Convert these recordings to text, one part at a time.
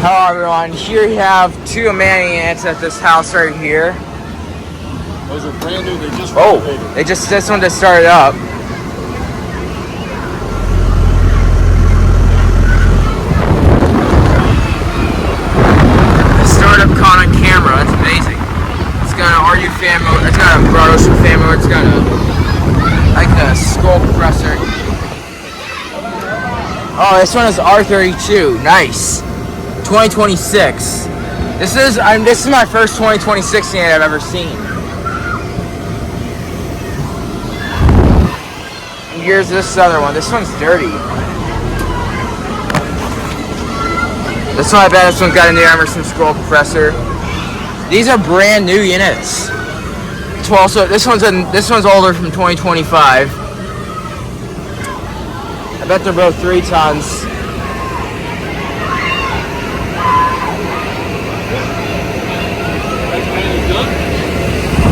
Hello everyone, here you have two Amana units at this house right here. Those are brand new, they just renovated. This one just started up. The startup caught on camera, that's amazing. It's got an RU fan motor, it's got a broad ocean fan motor, it's got a scroll compressor. Oh, this one is R32, nice. 2026. This is my first 2026 unit I've ever seen. And here's this other one. This one's dirty. This one, I bet this one's got a new Emerson scroll compressor. These are brand new units. This one's older, from 2025. I bet they're both 3 tons.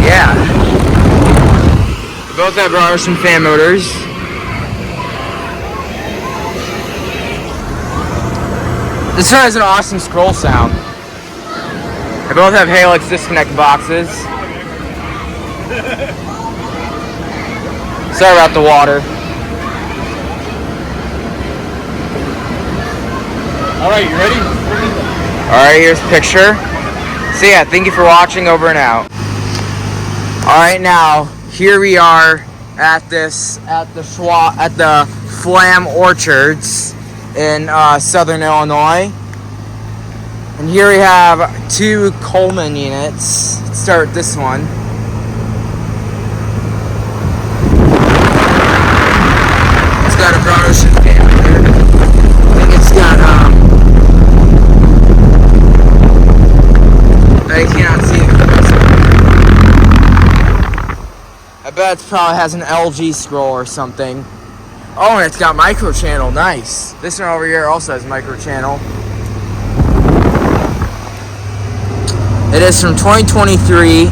Yeah. Both have broad ocean fan motors. This one has an awesome scroll sound. They both have Helix disconnect boxes. Sorry about the water. Alright, you ready? Alright, here's a picture. So yeah, thank you for watching, over and out. Alright, now here we are at the Flam Orchards in southern Illinois. And here we have 2 Coleman units. Let's start with this one. It's got a broad ocean fan here. I think it's got I cannot see the compressor. I bet it probably has an LG scroll or something. Oh, and it's got micro channel, nice. This one over here also has micro channel. It is from 2023,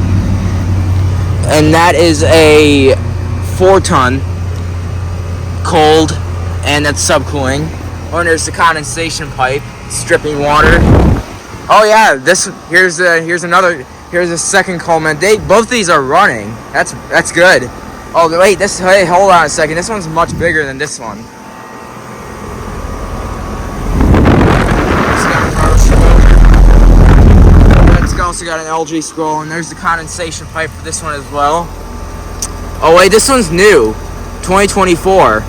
and that is a 4-ton cold, and that's subcooling. Oh, and there's the condensation pipe, stripping water. Oh yeah, here's a second Coleman. Both these are running. That's good. Oh wait, hey, hold on a second. This one's much bigger than this one. It's also got an LG scroll, and there's the condensation pipe for this one as well. Oh wait, this one's new, 2024.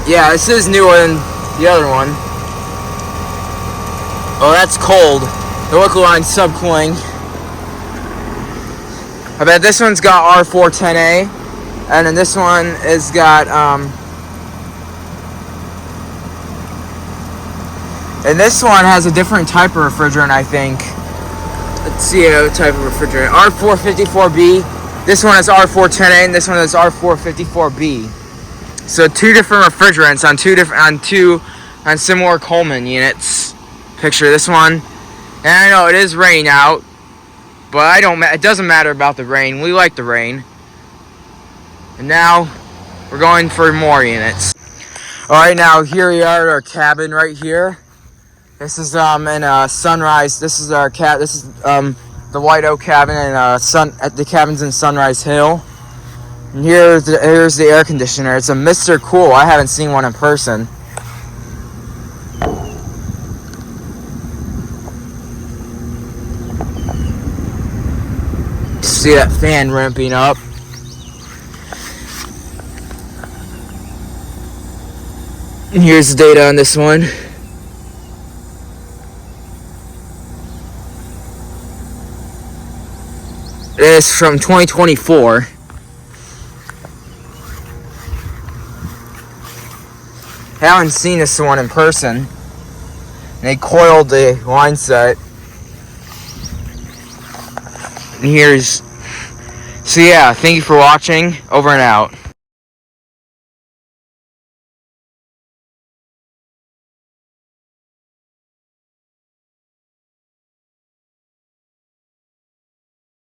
Yeah, this is newer than the other one. Oh, that's cold. The local line's subcooling. I bet this one's got R410A, and then this one has got and this one has a different type of refrigerant, I think. Let's see what type of refrigerant. R454B. This one has R410A, and this one has R454B. So 2 different refrigerants on similar Coleman units. Picture this one. And I know it is rain out, but it doesn't matter about the rain. We like the rain. And now we're going for more units. Alright, now here we are at our cabin right here. This is in Sunrise. This is our this is the White Oak cabin, and the cabin's in Sunrise Hill. And here's the air conditioner. It's a Mr. Cool. I haven't seen one in person. See that fan ramping up. And here's the data on this one. It is from 2024. I haven't seen this one in person. They coiled the line set. And so yeah, thank you for watching, over and out.